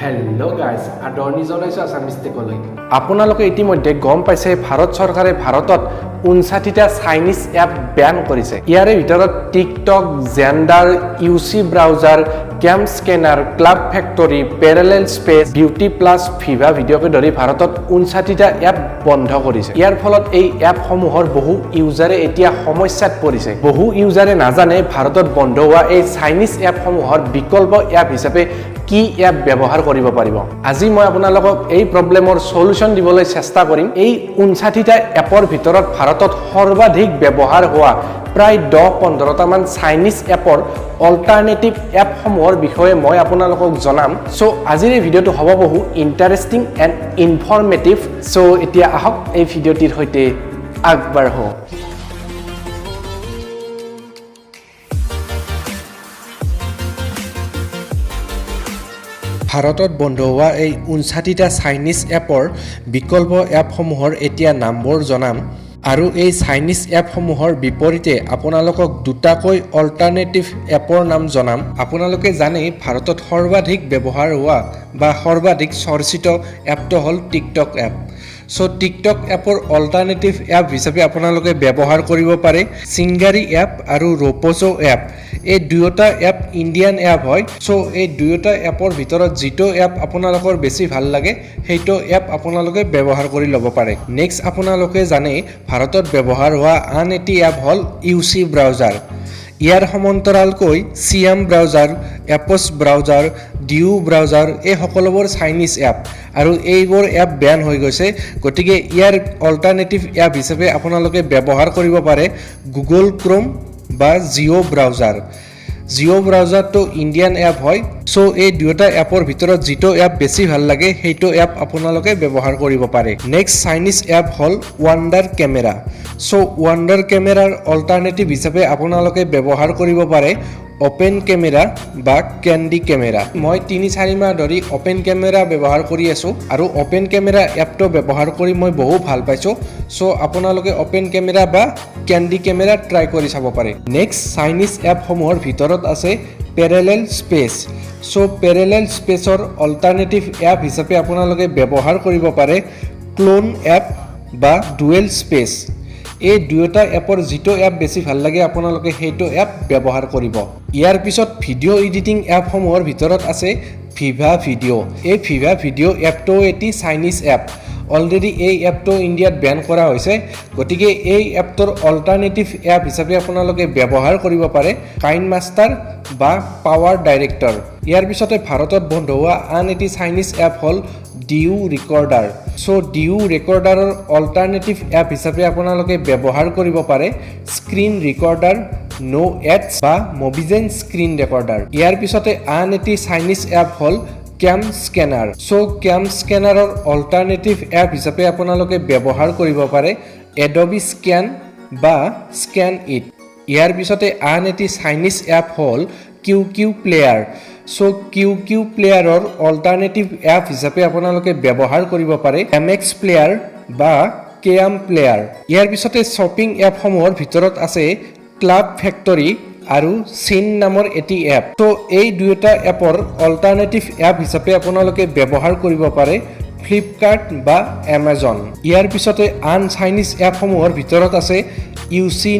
Hello guys, Adorni জনাইছো Assamese টেকলৈ আপোনালোকে ইতিমধ্যে গম পাইছে ভাৰত চৰকাৰে ভাৰতত 59টা চাইনিজ এপ ব্যান কৰিছে ইয়াৰে ভিতৰত TikTok Xender UC browser CamScanner Club Factory Parallel Space BeautyPlus ফিভা ভিডিঅকে ধৰি ভাৰতত 59টা এপ বন্ধ কৰিছে ইয়াৰ ফলত এই এপসমূহৰ বহু ইউজাৰে এতিয়া সমস্যাত পৰিছে বহু ইউজাৰে নাজানে ভাৰতত বন্ধ হোৱা এই চাইনিজ এপসমূহৰ বিকল্প এপ হিচাপে কি এপ ব্যৱহাৰ কৰিব পাৰিব আজি মই আপোনালোকক এই প্ৰবলেমৰ সলিউশন দিবলৈ চেষ্টা কৰিম এই 59টা এপৰ ভিতৰত ভাৰতত সৰ্বাধিক ব্যৱহাৰ হোৱা প্ৰায় 10-15টা মান চাইনিজ এপৰ অল্টাৰনেটিভ এপসমূহৰ বিষয়ে মই আপোনালোকক জনাম সো আজিৰ এই ভিডিঅটো হ'ব বহু ইন্টাৰেষ্টিং এণ্ড ইনফৰমেটিভ সো এতিয়া আহক এই ভিডিঅটিৰ সৈতে আগবাঢ়ো ভাৰতত বন্ধ হোৱা এই 59টা চাইনিজ এপৰ বিকল্প এপসমূহৰ এতিয়া নামবোৰ জনাম আৰু এই চাইনিজ এপসমূহৰ বিপৰীতে আপোনালোকক দুটাকৈ অল্টাৰনেটিভ এপৰ নাম জনাম আপোনালোকে জানে ভাৰতত সৰ্বাধিক ব্যৱহাৰ হোৱা বা সৰ্বাধিক চৰ্চিত এপটো হ'ল টিকটক এপ সো টিকটক এপৰ অল্টাৰনেটিভ এপ হিচাপে আপোনালোকে ব্যৱহাৰ কৰিব পাৰে সিংগাৰী এপ আৰু ৰপোজো এপ এই দুয়োটা এপ ইণ্ডিয়ান এপ হয় সো এই দুয়োটা এপৰ ভিতৰত যিটো এপ আপোনালোকৰ বেছি ভাল লাগে সেইটো এপ আপোনালোকে ব্যৱহাৰ কৰি ল'ব পাৰে নেক্সট আপোনালোকে জানে ভাৰতত ব্যৱহাৰ হোৱা আন এটি এপ হ'ল ইউসি ব্ৰাউজাৰ ইয়াৰ সমান্তৰালকৈ সিয়াম ব্ৰাউজাৰ এপছ ব্ৰাউজাৰ ডিউ ব্ৰাউজাৰ এই সকলোবোৰ চাইনিজ এপ আৰু এইবোৰ এপ ব্যান হৈ গৈছে গতিকে ইয়াৰ অল্টাৰনেটিভ এপ হিচাপে আপোনালোকে ব্যৱহাৰ কৰিব পাৰে গুগল ক্ৰোম বা জিঅ' ব্ৰাউজাৰ জিঅ' ব্ৰাউজাৰটো ইণ্ডিয়ান এপ হয় সো এই দুয়োটা এপৰ ভিতৰত যিটো এপ বেছি ভাল লাগে সেইটো এপ আপোনালোকে ব্যৱহাৰ কৰিব পাৰে নেক্সট চাইনিজ এপ হ'ল ৱাণ্ডাৰ কেমেৰা সো ৱাণ্ডাৰ কেমেৰাৰ অল্টাৰনেটিভ হিচাপে আপোনালোকে ব্যৱহাৰ কৰিব পাৰে ওপেন কেমেৰা বা ক্যান্ডি কেমেৰা মই 3-4 মাহ ধৰি ওপেন কেমেৰা ব্যৱহাৰ কৰি আছো আৰু ওপেন কেমেৰা এপটো ব্যৱহাৰ কৰি মই বহু ভাল পাইছো সো আপোনালোকে ওপেন কেমেৰা বা ক্যান্ডি কেমেৰা ট্ৰাই কৰি চাব পাৰে নেক্সট চাইনিজ এপসমূহৰ ভিতৰত আছে প্যাৰালেল স্পেস সো প্যাৰালেল স্পেসৰ অল্টাৰনেটিভ এপ হিচাপে আপোনালোকে ব্যৱহাৰ কৰিব পাৰে ক্লোন এপ বা ডুৱেল স্পেস এই দুয়োটা এপৰ যিটো এপ বেছি ভাল লাগে আপোনালোকে সেইটো এপ ব্যৱহাৰ কৰিব ইয়াৰ পিছত ভিডিও এডিটিং এপসমূহৰ ভিতৰত আছে ফিভা ভিডিও এই ফিভা ভিডিও এপটো এটি চাইনিজ এপ অলৰেডি এই এপটো ইণ্ডিয়াত ব্যান কৰা হৈছে গতিকে এই এপটোৰ অল্টাৰনেটিভ এপ হিচাপে আপোনালোকে ব্যৱহাৰ কৰিব পাৰে কাইন মাষ্টাৰ বা পাৱাৰ ডাইৰেক্টৰ ইয়াৰ পিছতে ভাৰতত বন্ধ হোৱা আন এটি চাইনিজ এপ হ'ল ডিউ ৰেকৰ্ডাৰ সো ডিউ ৰেকৰ্ডাৰৰ অল্টাৰনেটিভ এপ হিচাপে আপোনালোকে ব্যৱহাৰ কৰিব পাৰে স্ক্ৰীন ৰেকৰ্ডাৰ নো এডছ বা মোবিজেন স্ক্ৰীন ৰেকৰ্ডাৰ ইয়াৰ পিছতে আন এটি চাইনিজ এপ হ'ল ক্যাম স্ক্যানাৰ সো ক্যাম স্ক্যানাৰৰ অল্টাৰনেটিভ এপ হিচাপে আপোনালোকে ব্যৱহাৰ কৰিব পাৰে এডোবি স্ক্যান বা স্ক্যান ইট ইয়াৰ পিছতে আন এটি চাইনিজ এপ হ'ল Q player so Q প্লেয়াৰৰ alternative app হিচাপে আপোনালোকে ব্যৱহাৰ কৰিব পাৰে এমএক্স প্লেয়াৰ বা কেএম প্লেয়াৰ ইয়াৰ পিছতে শ্বপিং এপসমূহৰ ভিতৰত আছে ক্লাব ফ্যাক্টৰী আৰু চিন নামৰ এটি এপ তো এই দুয়োটা এপৰ অল্টাৰনেটিভ এপ হিচাপে আপোনালোকে ব্যৱহাৰ কৰিব পাৰে ফ্লিপকাৰ্ট বা এমাজন ইয়াৰ পিছতে আন চাইনিজ এপসমূহৰ ভিতৰত আছে UC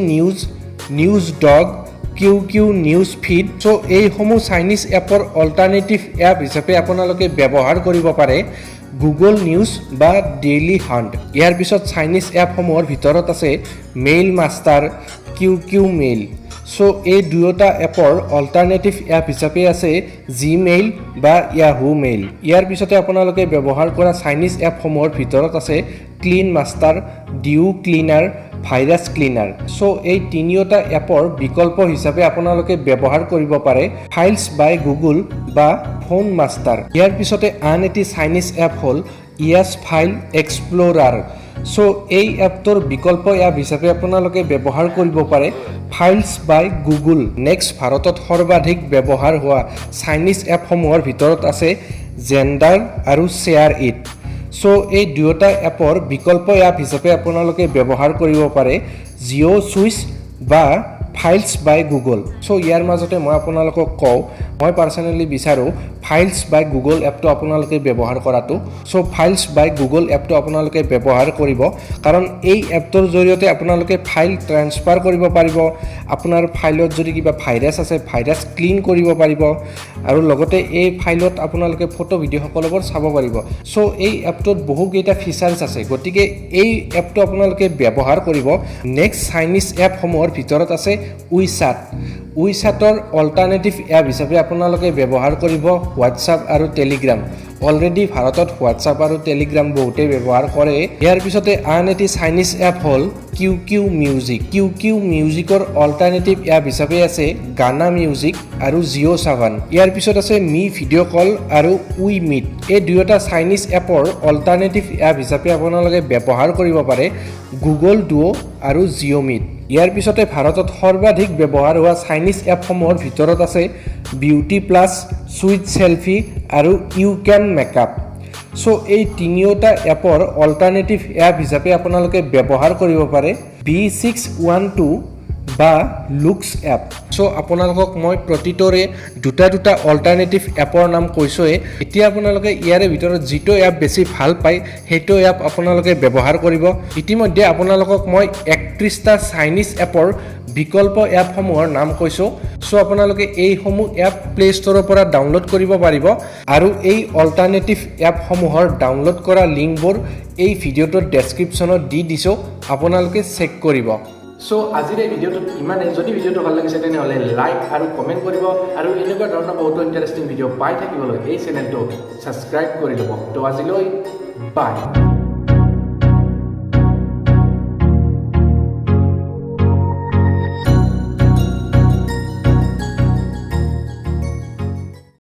news dog Q news feed so এইসমূহ চাইনিজ এপৰ অল্টাৰনেটিভ এপ হিচাপে আপোনালোকে ব্যৱহাৰ কৰিব পাৰে গুগল নিউজ বা ডেইলি হাণ্ট ইয়াৰ পিছত চাইনিজ এপসমূহৰ ভিতৰত আছে mail master Q mail so এই দুয়োটা এপৰ অল্টাৰনেটিভ এপ হিচাপে আছে জিমেইল বা ইয়াহু মেইল ইয়াৰ পিছতে আপোনালোকে ব্যৱহাৰ কৰা চাইনিজ এপসমূহৰ ভিতৰত আছে ক্লিন মাষ্টাৰ ডিউ ক্লিনাৰ ভাইৰাছ ক্লিনাৰ সো এই তিনিওটা এপৰ বিকল্প হিচাপে আপোনালোকে ব্যৱহাৰ কৰিব পাৰে ফাইলছ বাই গুগল বা ফোন মাষ্টাৰ ইয়াৰ পিছতে আন এটি চাইনিজ এপ হ'ল ইয়াছ ফাইল এক্সপ্লোৰাৰ সো এই এপটোৰ বিকল্প এপ হিচাপে আপোনালোকে ব্যৱহাৰ কৰিব পাৰে ফাইলছ বাই গুগল নেক্সট ভাৰতত সৰ্বাধিক ব্যৱহাৰ হোৱা চাইনিজ এপসমূহৰ ভিতৰত আছে জেন্ডাৰ আৰু শ্বেয়াৰ ইট সো এই দুয়োটা এপৰ বিকল্প এপ হিচাপে আপোনালোকে ব্যৱহাৰ কৰিব পাৰে জিঅ' চুইচ বা ফাইলছ বাই গুগল সো ইয়াৰ মাজতে মই আপোনালোকক কওঁ মই পাৰ্সোনালি বিচাৰো ফাইলছ বাই গুগল এপটো আপোনালোকে ব্যৱহাৰ কৰাটো সো ফাইলছ বাই গুগল এপটো আপোনালোকে ব্যৱহাৰ কৰিব কাৰণ এই এপটোৰ জৰিয়তে আপোনালোকে ফাইল ট্ৰান্সফাৰ কৰিব পাৰিব আপোনাৰ ফাইলত যদি কিবা ভাইৰাছ আছে ভাইৰাছ ক্লিন কৰিব পাৰিব আৰু লগতে এই ফাইলত আপোনালোকে ফটো ভিডিও সকলোবোৰ চাব পাৰিব সো এই এপটোত বহু কেইটা ফিচাৰ্স আছে গতিকে এই এপটো আপোনালোকে ব্যৱহাৰ কৰিব নেক্সট চাইনিজ এপ সমূহৰ ভিতৰত আছে উইচাটৰ অল্টাৰনেটিভ এপ হিচাপে আপোনালোকে ব্যৱহাৰ কৰিব হোৱাটছআপ আৰু টেলিগ্ৰাম অলৰেডি ভাৰতত হোৱাটছআপ আৰু টেলিগ্ৰাম বহুতে ব্যৱহাৰ কৰে ইয়াৰ পিছতে আন এটি চাইনিজ এপ হ'ল কিউ মিউজিকৰ অল্টাৰনেটিভ এপ হিচাপে আছে গানা মিউজিক আৰু জিঅ' সাভান ইয়াৰ পিছত আছে মি ভিডিঅ' কল আৰু উই মিট এই দুয়োটা চাইনিজ এপৰ অল্টাৰনেটিভ এপ হিচাপে আপোনালোকে ব্যৱহাৰ কৰিব পাৰে গুগল ডুঅ' আৰু জিঅ' মিট ইয়াৰ পিছতে ভাৰতত সৰ্বাধিক ব্যৱহাৰ হোৱা চাইনিজ এপসমূহৰ ভিতৰত আছে বিউটি প্লাছ সুইট সেলফি আৰু ইউ কেন মেকআপ সো এই তিনিওটা এপৰ অল্টাৰনেটিভ এপ হিচাপে আপোনালোকে ব্যৱহাৰ কৰিব পাৰে B612 বা লুক্স এপ সো আপোনালোকক মই প্ৰতিটোৰে দুটা অল্টাৰনেটিভ এপৰ নাম কৈছোৱে এতিয়া আপোনালোকে ইয়াৰে ভিতৰত যিটো এপ বেছি ভাল পায় সেইটো এপ আপোনালোকে ব্যৱহাৰ কৰিব ইতিমধ্যে আপোনালোকক মই 31টা চাইনিজ এপৰ বিকল্প এপসমূহৰ নাম কৈছো সো আপোনালোকে এই সমূহ এপ প্লে ষ্টৰৰ পৰা ডাউনলোড কৰিব পাৰিব আৰু এই অল্টাৰনেটিভ এপসমূহৰ ডাউনলোড কৰা লিংকবোৰ এই ভিডিঅ'টোৰ ডেসক্ৰিপচনত দি দিছো আপোনালোকে চেক কৰিব সো আজিৰ এই ভিডিঅ'টোত ইমানে যদি ভিডিঅ'টো ভাল লাগিছে তেনেহ'লে লাইক আৰু কমেন্ট কৰিব আৰু এনেকুৱা ধৰণৰ বহুতো ইণ্টাৰেষ্টিং ভিডিঅ' পাই থাকিবলৈ এই চেনেলটো সাবস্ক্ৰাইব কৰি ল'ব তো আজিলৈ বাই